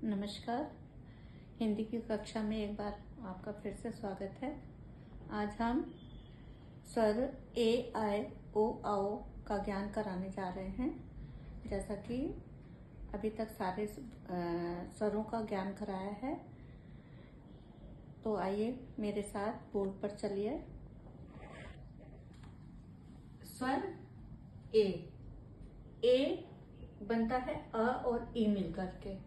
नमस्कार। हिंदी की कक्षा में एक बार आपका फिर से स्वागत है। आज हम स्वर ए, आई, ओ, आओ का ज्ञान कराने जा रहे हैं। जैसा कि अभी तक सारे स्वरों का ज्ञान कराया है, तो आइए मेरे साथ बोर्ड पर चलिए। स्वर ए बनता है अ और ई मिलकर के।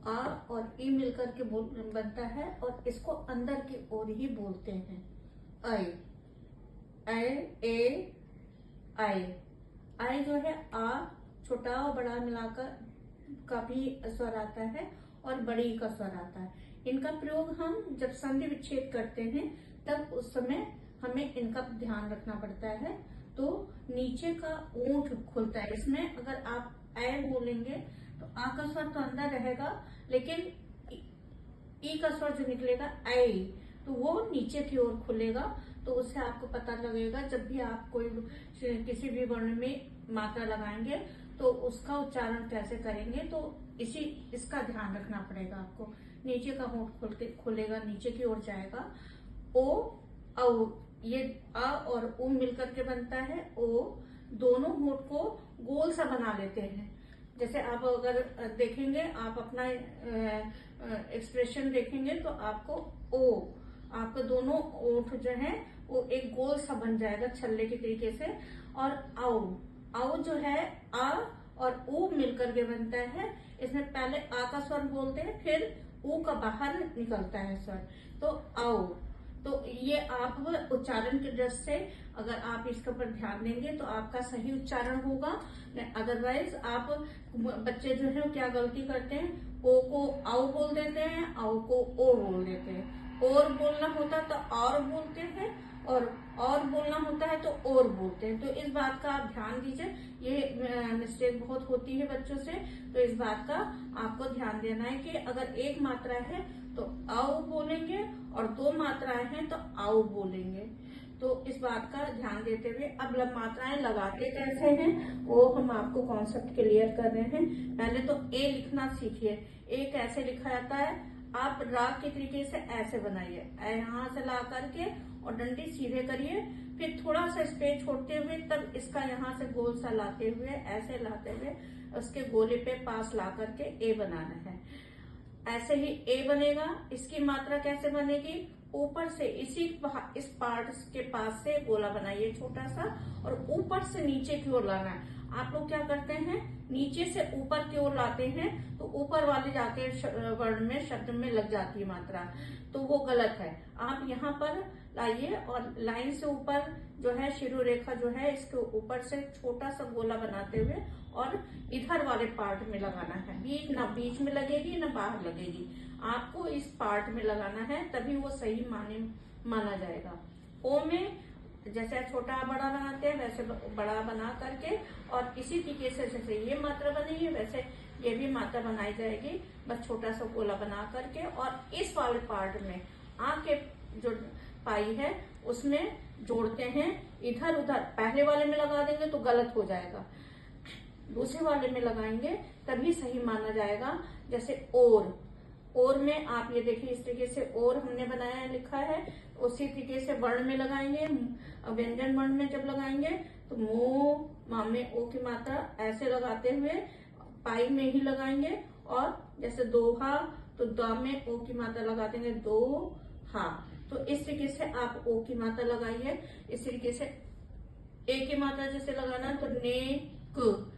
आ और ई मिलकर के बनता है और इसको अंदर की ओर ही बोलते हैं। आई, ए, आई जो है आ छोटा और बड़ा मिलाकर का भी स्वर आता है और बड़ी का स्वर आता है। इनका प्रयोग हम जब संधि विच्छेद करते हैं तब उस समय हमें इनका ध्यान रखना पड़ता है। तो नीचे का ओंठ खुलता है। इसमें अगर आप ऐ बोलेंगे तो आ का स्वर तो अंदर रहेगा, लेकिन ई का स्वर जो निकलेगा ऐ, तो वो नीचे की ओर खुलेगा। तो उससे आपको पता लगेगा जब भी आप कोई किसी भी वर्ण में मात्रा लगाएंगे तो उसका उच्चारण कैसे करेंगे। तो इसका ध्यान रखना पड़ेगा आपको। नीचे का होंठ खुलेगा, नीचे की ओर जाएगा। ओ, औ, ये आ और उ मिलकर के बनता है ओ। दोनों होंठ को गोल सा बना लेते हैं। जैसे आप अगर देखेंगे, आप अपना एक्सप्रेशन देखेंगे तो आपको दोनों ओंठ जो है वो एक गोल सा बन जाएगा छल्ले के तरीके से। और आओ जो है आ और ऊ मिलकर के बनता है। इसमें पहले आ का स्वर बोलते हैं, फिर ऊ का बाहर निकलता है स्वर, तो आओ। तो ये आप उच्चारण की दृष्टि से अगर आप इसके ऊपर ध्यान देंगे तो आपका सही उच्चारण होगा। अदरवाइज आप बच्चे जो है क्या गलती करते हैं, ओ को आओ बोल देते हैं, आओ को ओ बोल देते हैं। और बोलना होता है तो और बोलते हैं, और बोलना होता है तो और बोलते हैं। तो इस बात का आप ध्यान दीजिए। ये मिस्टेक बहुत होती है बच्चों से। तो इस बात का आपको ध्यान देना है कि अगर एक मात्रा है तो आओ बोलेंगे और दो मात्राएं हैं तो आओ बोलेंगे। तो इस बात का ध्यान देते हुए अब मात्राएं लगाते कैसे हैं वो हम आपको कॉन्सेप्ट क्लियर कर रहे हैं। पहले तो ए लिखना सीखिए। ए कैसे लिखा जाता है, आप राग के तरीके से ऐसे बनाइए। यहाँ से ला करके और डंडी सीधे करिए, फिर थोड़ा सा स्पेस छोड़ते हुए तब इसका यहाँ से गोल सा लाते हुए, ऐसे लाते हुए उसके गोले पे पास ला करके ए बनाना है। ऐसे ही ए बनेगा। इसकी मात्रा कैसे बनेगी, ऊपर से इस पार्ट के पास से गोला बनाइए छोटा सा और ऊपर से नीचे की ओर लाना है। आप लोग क्या करते हैं, नीचे से ऊपर की ओर लाते हैं तो ऊपर वाले जाके वर्ण में शब्द में लग जाती है मात्रा, तो वो गलत है। आप यहाँ पर लाइए और लाइन से ऊपर जो है शिरो रेखा जो है इसके ऊपर से छोटा सा गोला बनाते हुए और इधर वाले पार्ट में लगाना है। बीच में लगेगी ना बाहर लगेगी, आपको इस पार्ट में लगाना है, तभी वो सही माना जाएगा। ओ में जैसे छोटा बड़ा बनाते हैं वैसे बड़ा बना करके और इसी तरीके से जैसे ये मात्रा बनी है वैसे ये भी मात्रा बनाई जाएगी। बस छोटा सा गोला बना करके और इस वाले पार्ट में आके जो पाई है उसमें जोड़ते हैं। इधर उधर पहले वाले में लगा देंगे तो गलत हो जाएगा, दूसरे वाले में लगाएंगे तभी सही माना जाएगा। जैसे और में आप ये देखिए इस तरीके से और हमने बनाया लिखा है, उसी तरीके से वर्ण में लगाएंगे। व्यंजन वर्ण में जब लगाएंगे तो मा में ओ की मात्रा ऐसे लगाते हुए पाई में ही लगाएंगे। और जैसे दोहा तो द में ओ की मात्रा लगा देंगे दोहा। तो इस तरीके से आप ओ की मात्रा लगाइए। इस तरीके से ए की मात्रा जैसे लगाना तो ने क,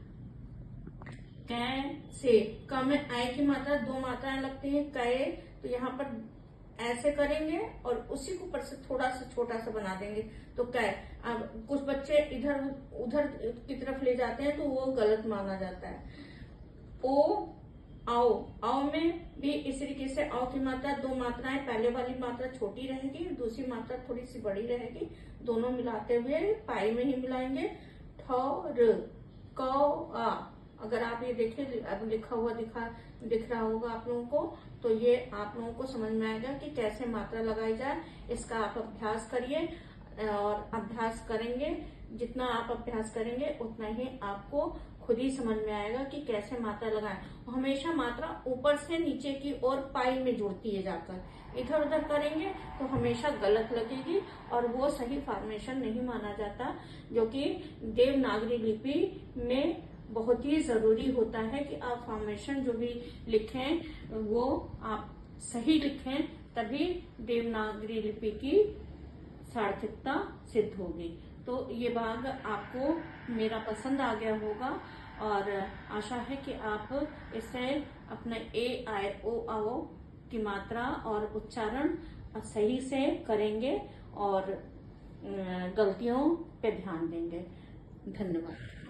कैसे। क में आई की मात्रा दो मात्राएं लगती हैं कै, तो यहाँ पर ऐसे करेंगे और उसी को ऊपर से थोड़ा सा छोटा सा बना देंगे तो कै। अब कुछ बच्चे इधर उधर की तरफ ले जाते हैं तो वो गलत माना जाता है। ओ आओ में भी इस तरीके से आओ की मात्रा दो मात्राएं, पहले वाली मात्रा छोटी रहेगी, दूसरी मात्रा थोड़ी सी बड़ी रहेगी। दोनों मिलाते हुए पाई में ही मिलाएंगे। ठौर क आ। अगर आप ये देखिए अब लिखा हुआ दिख रहा होगा आप लोगों को, तो ये आप लोगों को समझ में आएगा कि कैसे मात्रा लगाई जाए। इसका आप अभ्यास करिए और अभ्यास करेंगे, जितना आप अभ्यास करेंगे उतना ही आपको खुद ही समझ में आएगा कि कैसे मात्रा लगाएं। हमेशा मात्रा ऊपर से नीचे की ओर पाई में जुड़ती है जाकर। इधर उधर करेंगे तो हमेशा गलत लगेगी और वो सही फॉर्मेशन नहीं माना जाता, जो कि देवनागरी लिपि में बहुत ही जरूरी होता है कि आप फॉर्मेशन जो भी लिखें वो आप सही लिखें, तभी देवनागरी लिपि की सार्थकता सिद्ध होगी। तो ये भाग आपको मेरा पसंद आ गया होगा और आशा है कि आप इससे अपने ए आई ओ आओ की मात्रा और उच्चारण सही से करेंगे और गलतियों पे ध्यान देंगे। धन्यवाद।